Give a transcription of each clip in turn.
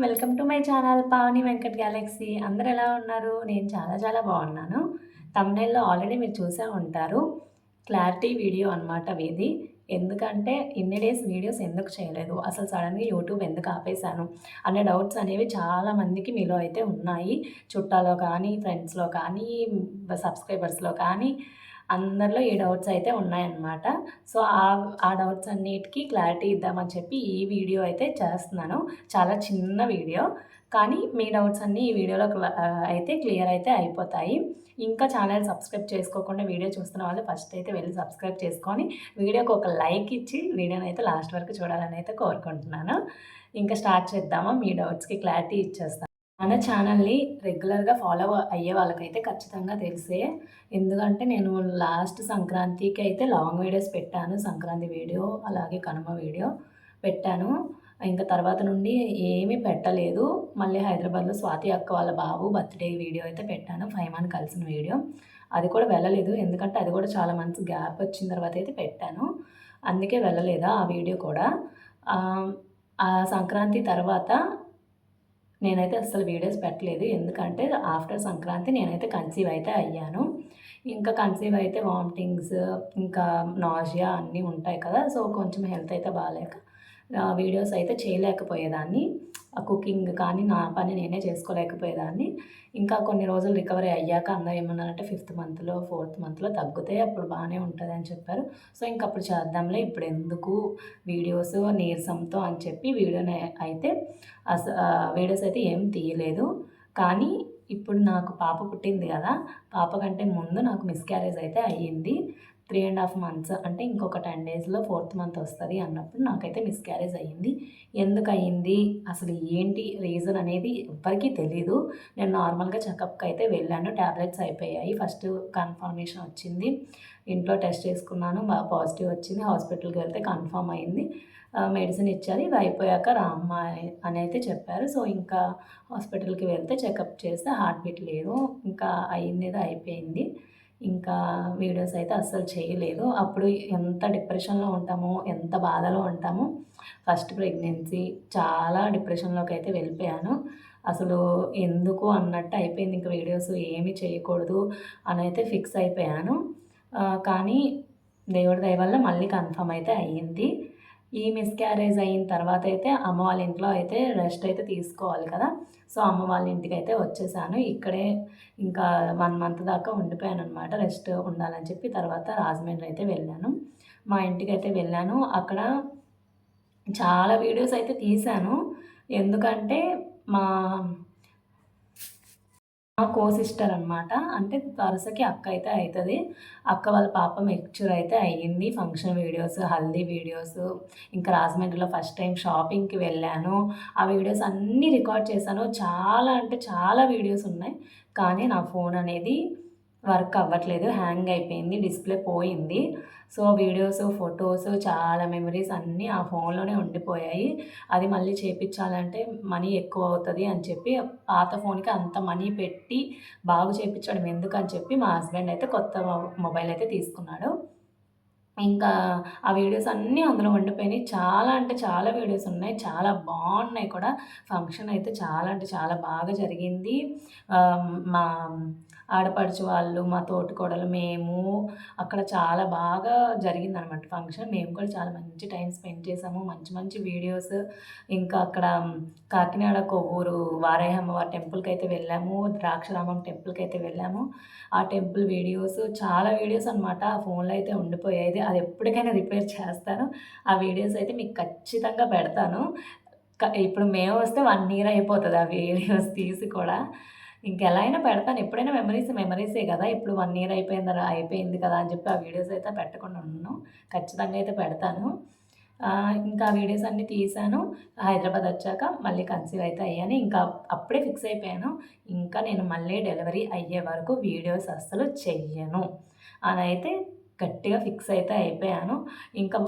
Welcome to my channel Pavani Venkat Galaxy. అందరూ ఎలా ఉన్నారు? నేను చాలా చాలా బాగున్నాను. థంబ్‌నెయిల్‌లో ఆల్రెడీ మీరు చూసే ఉంటారు. క్లారిటీ వీడియో అనమాట ఇది. ఎందుకంటే ఇన్ని డేస్ వీడియోస్ ఎందుకు చేయలేదు, అసలు సడన్‌గా యూట్యూబ్ ఎందుకు ఆపేశాను అనే డౌట్స్ అనేవి చాలా మందికి మీలో అయితే ఉన్నాయి. చుట్టాలో కానీ, ఫ్రెండ్స్‌లో కానీ, సబ్స్క్రైబర్స్‌లో కానీ అందరిలో ఈ డౌట్స్ అయితే ఉన్నాయన్నమాట. సో, ఆ డౌట్స్ అన్నిటికి క్లారిటీ ఇద్దామని చెప్పి ఈ వీడియో అయితే చేస్తున్నాను. చాలా చిన్న వీడియో. కానీ మీ డౌట్స్ అన్నీ ఈ వీడియోలో అయితే క్లియర్ అయితే అయిపోతాయి. ఇంకా ఛానల్ సబ్స్క్రైబ్ చేసుకోకుండా వీడియో చూస్తున్న వాళ్ళు ఫస్ట్ అయితే వెళ్లి సబ్స్క్రైబ్ చేసుకొని, వీడియోకి ఒక లైక్ ఇచ్చి వీడియోని అయితే లాస్ట్ వరకు చూడాలని అయితే కోరుకుంటున్నాను. ఇంకా స్టార్ట్ చేద్దామా? మీ డౌట్స్‌కి క్లారిటీ ఇచ్చేస్తాను. మన ఛానల్‌ని రెగ్యులర్‌గా ఫాలో అయ్యే వాళ్ళకైతే ఖచ్చితంగా తెలిసే. ఎందుకంటే నేను లాస్ట్ సంక్రాంతికి అయితే లాంగ్ వీడియోస్ పెట్టాను. సంక్రాంతి వీడియో, అలాగే కనుమ వీడియో పెట్టాను. ఇంకా తర్వాత నుండి ఏమీ పెట్టలేదు. మళ్ళీ హైదరాబాద్‌లో స్వాతి అక్క వాళ్ళ బాబు బర్త్‌డే వీడియో అయితే పెట్టాను. ఫైమాన్ కలిసిన వీడియో. అది కూడా వెళ్ళలేదు. ఎందుకంటే అది కూడా చాలా మంత్స్ గ్యాప్ వచ్చిన తర్వాత అయితే పెట్టాను. అందుకే వెళ్ళలేదు ఆ వీడియో కూడా. ఆ సంక్రాంతి తర్వాత నేనైతే అస్సలు వీడియోస్ పెట్టలేదు. ఎందుకంటే ఆఫ్టర్ సంక్రాంతి నేనైతే కన్సీవ్ అయితే అయ్యాను. ఇంకా కన్సీవ్ అయితే వామిటింగ్స్, ఇంకా నాజియా అన్నీ ఉంటాయి కదా! సో, కొంచెం హెల్త్ అయితే బాలేక వీడియోస్ అయితే చేయలేకపోయేదాన్ని. కుకింగ్ కానీ నా పని నేనే చేసుకోలేకపోయేదాన్ని. ఇంకా కొన్ని రోజులు రికవరీ అయ్యాక అందరూ ఏమన్నారంటే ఫిఫ్త్ మంత్‌లో, ఫోర్త్ మంత్‌లో తగ్గుతాయి. అప్పుడు బానే ఉంటదని చెప్పారు. సో, ఇంకప్పుడు చేద్దాంలే ఇప్పుడెందుకు వీడియోస్ నీరసంతో అని చెప్పి అయితే వీడియోస్ అయితే ఏం తీయలేదు. కానీ ఇప్పుడు నాకు పాప పుట్టింది గదా! పాప కంటే ముందు నాకు మిస్‌క్యారేజ్ అయితే అయ్యింది. 3½ మంత్స్ అంటే ఇంకొక 10 డేస్‌లో ఫోర్త్ మంత్ వస్తది అన్నప్పుడు నాకైతే మిస్‌క్యారేజ్ అయ్యింది. ఎందుకయింది? అసలు ఏంటి రీజన్ అనేది ఎవ్వరికీ తెలీదు. నేను నార్మల్‌గా చెకప్‌కి అయితే వెళ్ళాను. టాబ్లెట్స్ అయిపోయాయి. ఫస్ట్ కన్ఫర్మేషన్ వచ్చింది. ఇంట్లో టెస్ట్ చేసుకున్నాను. పాజిటివ్ వచ్చింది. హాస్పిటల్‌కి వెళ్తే కన్ఫర్మ్ అయింది. మెడిసిన్ ఇచ్చారు. ఇవి అయిపోయాక రామ్మా అని అయితే చెప్పారు. సో, ఇంకా హాస్పిటల్‌కి వెళ్తే చెకప్ చేస్తే హార్ట్ బీట్ లేదు. ఇంకా అయిందేదో అయిపోయింది. ఇంకా వీడియోస్ అయితే అస్సలు చేయలేదు. అప్పుడు ఎంత డిప్రెషన్‌లో ఉంటామో, ఎంత బాధలో ఉంటామో. ఫస్ట్ ప్రెగ్నెన్సీ చాలా డిప్రెషన్‌లోకైతే వెళ్ళిపోయాను. అసలు ఎందుకు అన్నట్టు అయిపోయింది. ఇంక వీడియోస్ ఏమి చేయకూడదు అనైతే ఫిక్స్ అయిపోయాను. కానీ దేవుడి దయ వల్ల మళ్ళీ కన్ఫర్మ్ అయితే అయ్యింది. ఈ మిస్‌క్యారేజ్ అయిన తర్వాత అయితే అమ్మ వాళ్ళ ఇంట్లో అయితే రెస్ట్ అయితే తీసుకోవాలి కదా! సో, అమ్మ వాళ్ళ ఇంటికైతే వచ్చేసాను. ఇక్కడే ఇంకా 1 మంత్ దాకా ఉండిపోయాననమాట. రెస్ట్ ఉండాలని చెప్పి తర్వాత రాజమండ్రి అయితే వెళ్ళాను. మా ఇంటికైతే వెళ్ళాను. అక్కడ చాలా వీడియోస్ అయితే తీశాను. ఎందుకంటే మా మా కో సిస్టర్ అనమాట. అంటే వరుసకి అక్క అయితే అయితది. అక్క వాళ్ళ పాప మెచ్యూర్ అయితే అయ్యింది. ఫంక్షన్ వీడియోస్, హల్దీ వీడియోస్, ఇంకా రాజమండ్రిలో ఫస్ట్ టైం షాపింగ్‌కి వెళ్ళాను. ఆ వీడియోస్ అన్నీ రికార్డ్ చేశాను. చాలా అంటే చాలా వీడియోస్ ఉన్నాయి. కానీ నా ఫోన్ అనేది వర్క్ అవ్వట్లేదు. హ్యాంగ్ అయిపోయింది. డిస్‌ప్లే పోయింది. సో, వీడియోస్, ఫోటోస్ చాలా మెమరీస్ అన్నీ ఆ ఫోన్‌లోనే ఉండిపోయాయి. అది మళ్ళీ చేపిచ్చాలంటే మనీ ఎక్కువ అవుతది అని చెప్పి పాత ఫోన్‌కి అంత మనీ పెట్టి బాగు చేపిచ్చడం ఎందుకని చెప్పి మా హస్బెండ్ అయితే కొత్త మొబైల్ అయితే తీసుకున్నాడు. ఇంకా ఆ వీడియోస్ అన్నీ అందులో ఉండిపోయినాయి. చాలా అంటే చాలా వీడియోస్ ఉన్నాయి. చాలా బాగున్నాయి కూడా. ఫంక్షన్ అయితే చాలా అంటే చాలా బాగా జరిగింది. మా ఆడపడుచు వాళ్ళు, మా తోటికోడలు, మేము అక్కడ చాలా బాగా జరిగిందనమాట ఫంక్షన్. మేము కూడా చాలా మంచి టైం స్పెండ్ చేసాము. మంచి మంచి వీడియోస్. ఇంకా అక్కడ కాకినాడ కొవ్వూరు వారాహి అమ్మవారి టెంపుల్‌కైతే వెళ్ళాము. ద్రాక్షారామం టెంపుల్‌కైతే వెళ్ళాము. ఆ టెంపుల్ వీడియోస్ చాలా వీడియోస్ అనమాట ఆ ఫోన్‌లో అయితే ఉండిపోయేది. అది ఎప్పటికైనా రిపేర్ చేస్తాను. ఆ వీడియోస్ అయితే మీకు ఖచ్చితంగా పెడతాను. ఇప్పుడు మే వస్తే 1 ఇయర్ అయిపోతది ఆ వీడియోస్ తీసి కూడా. ఇంకెలా అయినా పెడతాను. ఎప్పుడైనా మెమరీసే గదా! ఇప్పుడు 1 ఇయర్ అయిపోయింది కదా! అని చెప్పి ఆ వీడియోస్ అయితే పెట్టకుండా ఉండను. ఖచ్చితంగా అయితే పెడతాను. ఇంకా ఆ వీడియోస్ అన్నీ తీశాను. హైదరాబాద్ వచ్చాక మళ్ళీ కన్సీవ్ అయితే అయ్యాను. ఇంకా అప్పుడే ఫిక్స్ అయిపోయాను. ఇంకా నేను మళ్ళీ డెలివరీ అయ్యే వరకు వీడియోస్ అస్సలు చెయ్యను అనైతే గట్టిగా ఫిక్స్ అయితే అయిపోయాను. ఇంకా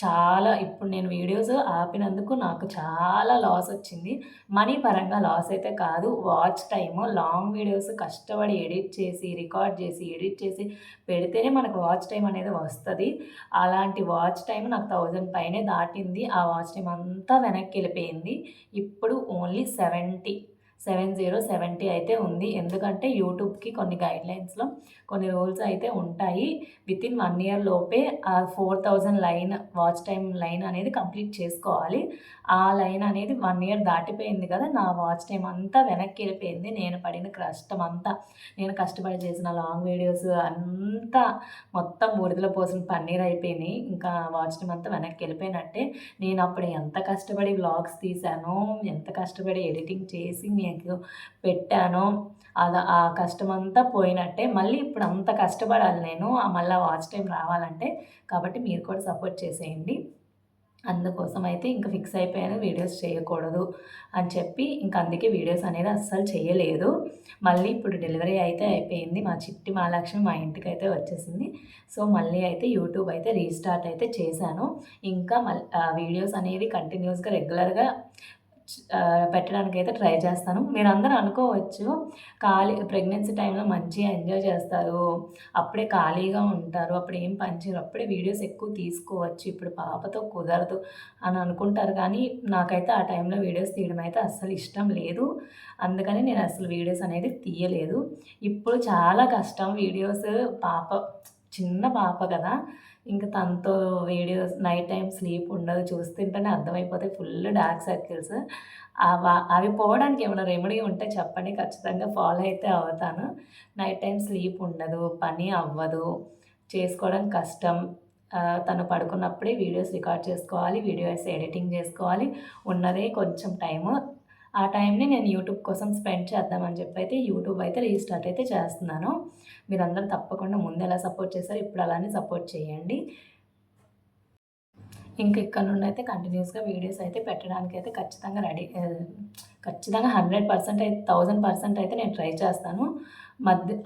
చాలా ఇప్పుడు నేను వీడియోస్ ఆపినందుకు నాకు చాలా లాస్ వచ్చింది. మనీ పరంగా లాస్ అయితే కాదు. వాచ్ టైము లాంగ్ వీడియోస్ కష్టపడి ఎడిట్ చేసి, రికార్డ్ చేసి, ఎడిట్ చేసి పెడితేనే మనకు వాచ్ టైమ్ అనేది వస్తది. అలాంటి వాచ్ టైమ్ నాకు 1000 పైనే దాటింది. ఆ వాచ్ టైమ్ అంతా వెనక్కెళ్ళిపోయింది. ఇప్పుడు ఓన్లీ 70 అయితే ఉంది. ఎందుకంటే యూట్యూబ్‌కి కొన్ని గైడ్‌లైన్స్‌లో కొన్ని రూల్స్ అయితే ఉంటాయి. వితిన్ 1 ఇయర్ లోపే ఆ 4000 లైన్ వాచ్ టైమ్ లైన్ అనేది కంప్లీట్ చేసుకోవాలి. ఆ లైన్ అనేది 1 ఇయర్ దాటిపోయింది కదా! నా వాచ్ టైమ్ అంతా వెనక్కెళ్ళిపోయింది. నేను పడిన కష్టమంతా, నేను కష్టపడి చేసిన లాంగ్ వీడియోస్ అంతా మొత్తం బూడిదలో పోసిన పన్నీరైపోయినాయి. ఇంకా వాచ్ టైమ్ అంతా వెనక్కెళ్ళిపోయినట్టే. నేనప్పుడు ఎంత కష్టపడి వ్లాగ్స్ తీశానో, ఎంత కష్టపడి ఎడిటింగ్ చేసి మీకు పెట్టానో, ఆ కష్టమంతా పోయినట్టే. మళ్ళీ ఇప్పుడు అంత కష్టపడాలి నేను. మళ్ళా వాచ్ టైమ్ రావాలంటే. కాబట్టి మీరు కూడా సపోర్ట్ చేసేయండి. అందుకోసం అయితే ఇంక ఫిక్స్ అయిపోయాను వీడియోస్ చేయకూడదు అని చెప్పి, ఇంక అందుకే వీడియోస్ అనేది అస్సలు చేయలేదు. మళ్ళీ ఇప్పుడు డెలివరీ అయితే అయిపోయింది. మా చిట్టి మహాలక్ష్మి మా ఇంటికైతే వచ్చేసింది. సో, మళ్ళీ అయితే యూట్యూబ్ అయితే రీస్టార్ట్ అయితే చేశాను. ఇంకా వీడియోస్ అనేవి కంటిన్యూస్‌గా రెగ్యులర్‌గా పెట్టడానికైతే ట్రై చేస్తాను. మీరందరూ అనుకోవచ్చు, ప్రెగ్నెన్సీ టైంలో మంచిగా ఎంజాయ్ చేస్తారు. అప్పుడే ఖాళీగా ఉంటారు. అప్పుడేం పని చేయరు. అప్పుడే వీడియోస్ ఎక్కువ తీసుకోవచ్చు. ఇప్పుడు పాపతో కుదరదు అని అనుకుంటారు కానీ, నాకైతే ఆ టైంలో వీడియోస్ తీయడం అయితే అస్సలు ఇష్టం లేదు. అందుకని నేను అసలు వీడియోస్ అనేది తీయలేదు. ఇప్పుడు చాలా కష్టం వీడియోస్. చిన్న పాప కదా! ఇంక తనతో వీడియోస్ నైట్ టైమ్ స్లీప్ ఉండదు. చూస్తుంటేనే అర్థమైపోతాయి ఫుల్ డార్క్ సర్కిల్స్. అవి పోవడానికి ఏమైనా రెమెడీ ఉంటే చెప్పండి, ఖచ్చితంగా ఫాలో అయితే అవుతాను. నైట్ టైమ్ స్లీప్ ఉండదు, పని అవ్వదు, చేసుకోవడం కష్టం. తను పడుకున్నప్పుడే వీడియోస్ రికార్డ్ చేసుకోవాలి, వీడియోస్ ఎడిటింగ్ చేసుకోవాలి. ఉన్నదే కొంచెం టైము. ఆ టైంని నేను యూట్యూబ్ కోసం స్పెండ్ చేద్దామని చెప్పైతే యూట్యూబ్ అయితే రీస్టార్ట్ అయితే చేస్తున్నాను. మీరందరూ తప్పకుండా ముందు ఎలా సపోర్ట్ చేశారో ఇప్పుడు అలానే సపోర్ట్ చేయండి. ఇంక ఇక్కడ నుండైతే కంటిన్యూస్‌గా వీడియోస్ అయితే పెట్టడానికైతే ఖచ్చితంగా 100% అయితే 1000% అయితే నేను ట్రై చేస్తాను.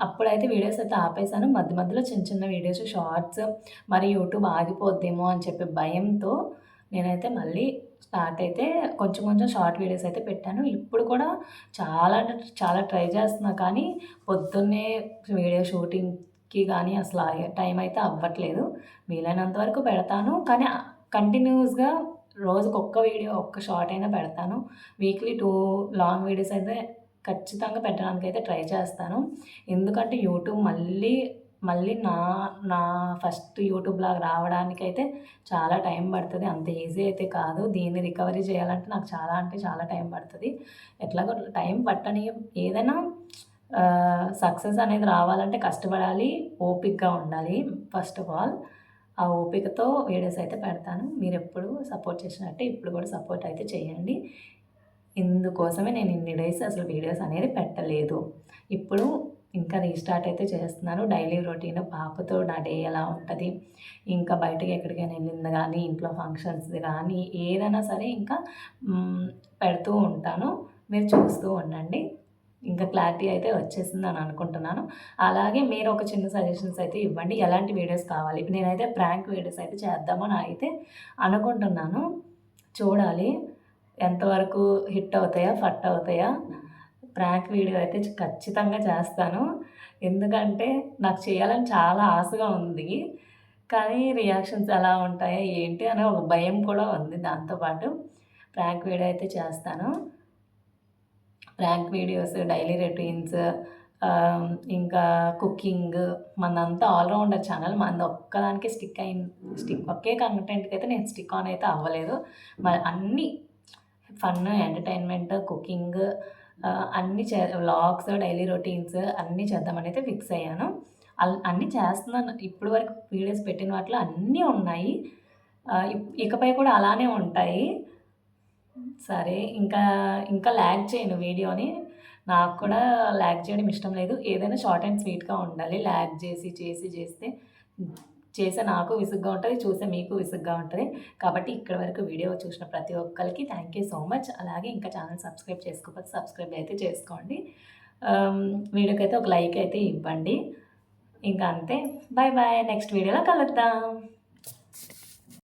అప్పుడైతే వీడియోస్ అయితే ఆపేసాను. మధ్య మధ్యలో చిన్న చిన్న వీడియోస్, షార్ట్స్ మరి యూట్యూబ్ ఆగిపోద్దేమో అని చెప్పి భయంతో నేనైతే మళ్ళీ స్టార్ట్ అయితే కొంచెం కొంచెం షార్ట్ వీడియోస్ అయితే పెట్టాను. ఇప్పుడు కూడా చాలా అంటే చాలా ట్రై చేస్తున్నా కానీ పొద్దున్నే వీడియో షూటింగ్‌కి గానీ అసలు టైం అయితే అవ్వట్లేదు. వీలైనంత వరకు పెడతాను. కానీ కంటిన్యూస్‌గా రోజుకొక్క వీడియో, ఒక్క షార్ట్ అయినా పెడతాను. వీక్లీ 2 లాంగ్ వీడియోస్ అయితే ఖచ్చితంగా పెట్టడానికైతే ట్రై చేస్తాను. ఎందుకంటే యూట్యూబ్ మళ్ళీ నా నా ఫస్ట్ యూట్యూబ్‌లాగా రావడానికైతే చాలా టైం పడతది. అంత ఈజీ అయితే కాదు. దీన్ని రికవరీ చేయాలంటే నాకు చాలా అంటే చాలా టైం పడతది. ఎట్లాగో టైం పట్టని ఏదైనా సక్సెస్ అనేది రావాలంటే కష్టపడాలి, ఓపికగా ఉండాలి ఫస్ట్ ఆఫ్ ఆల్. ఆ ఓపికతో వీడియోస్ అయితే పెడతాను. మీరెప్పుడు సపోర్ట్ చేసినట్టే ఇప్పుడు కూడా సపోర్ట్ అయితే చేయండి. ఇందుకోసమే నేను ఇన్ని డేస్ అసలు వీడియోస్ అనేది పెట్టలేదు. ఇప్పుడు ఇంకా రీస్టార్ట్ అయితే చేస్తున్నాను. డైలీ రొటీన్ పాపతో నా డే ఎలా ఉంటది, ఇంకా బయటకి ఎక్కడికైనా వెళ్ళింది గానీ, ఇంట్లో ఫంక్షన్స్‌ది గానీ, ఏదైనా సరే ఇంకా పెడుతూ ఉంటాను. మీరు చూస్తూ ఉండండి. ఇంకా క్లారిటీ అయితే వచ్చేసిందని అనుకుంటున్నాను. అలాగే మీరు ఒక చిన్న సజెషన్స్ అయితే ఇవ్వండి. ఎలాంటి వీడియోస్ కావాలి? నేనైతే ప్రాంక్ వీడియోస్ అయితే చేద్దామని అయితే అనుకుంటున్నాను. చూడాలి ఎంతవరకు హిట్ అవుతాయా? ఫట్ అవుతాయా? ప్రాంక్ వీడియో అయితే ఖచ్చితంగా చేస్తాను. ఎందుకంటే నాకు చేయాలని చాలా ఆశగా ఉంది. కానీ రియాక్షన్స్ ఎలా ఉంటాయా? ఏంటి అనే ఒక భయం కూడా ఉంది దాంతో పాటు. ప్రాంక్ వీడియో అయితే చేస్తాను. ప్రాంక్ వీడియోస్, డైలీ రొటీన్స్, ఇంకా కుకింగ్, మనదంతా ఆల్ రౌండర్ ఛానల్. మనది ఒక్కదానికే ఒకే కంటెంట్‌కైతే నేను స్టిక్ ఆన్ అయితే అవ్వలేదు. అన్నీ ఫన్, ఎంటర్‌టైన్‌మెంట్, కుకింగ్, అన్నీ వ్లాగ్స్, డైలీ రొటీన్స్ అన్నీ చేద్దామనైతే ఫిక్స్ అయ్యాను. అన్నీ చేస్తున్నాను. ఇప్పటి వరకు వీడియోస్ పెట్టిన వాటిలో అన్నీ ఉన్నాయి. ఇకపై కూడా అలానే ఉంటాయి. సరే ఇంకా లాగ్ చేయను వీడియోని. నాకు కూడా లాగ్ చేయడం ఇష్టం లేదు. ఏదైనా షార్ట్ అండ్ స్వీట్‌గా ఉండాలి. లాగ్ చేస్తే చేసే నాకు విసుగ్గా ఉంటది. చూసే మీకు విసుగ్గా ఉంటది. కాబట్టి ఇక్కడి వరకు వీడియో చూసిన ప్రతి ఒక్కళ్ళకి థ్యాంక్ యూ సో మచ్. అలాగే ఇంకా ఛానల్ సబ్స్క్రైబ్ చేసుకోకపోతే సబ్స్క్రైబ్ అయితే చేసుకోండి. వీడియోకైతే ఒక లైక్ అయితే ఇవ్వండి. ఇంకా అంతే. Bye bye. నెక్స్ట్ వీడియోలో కలుద్దాం.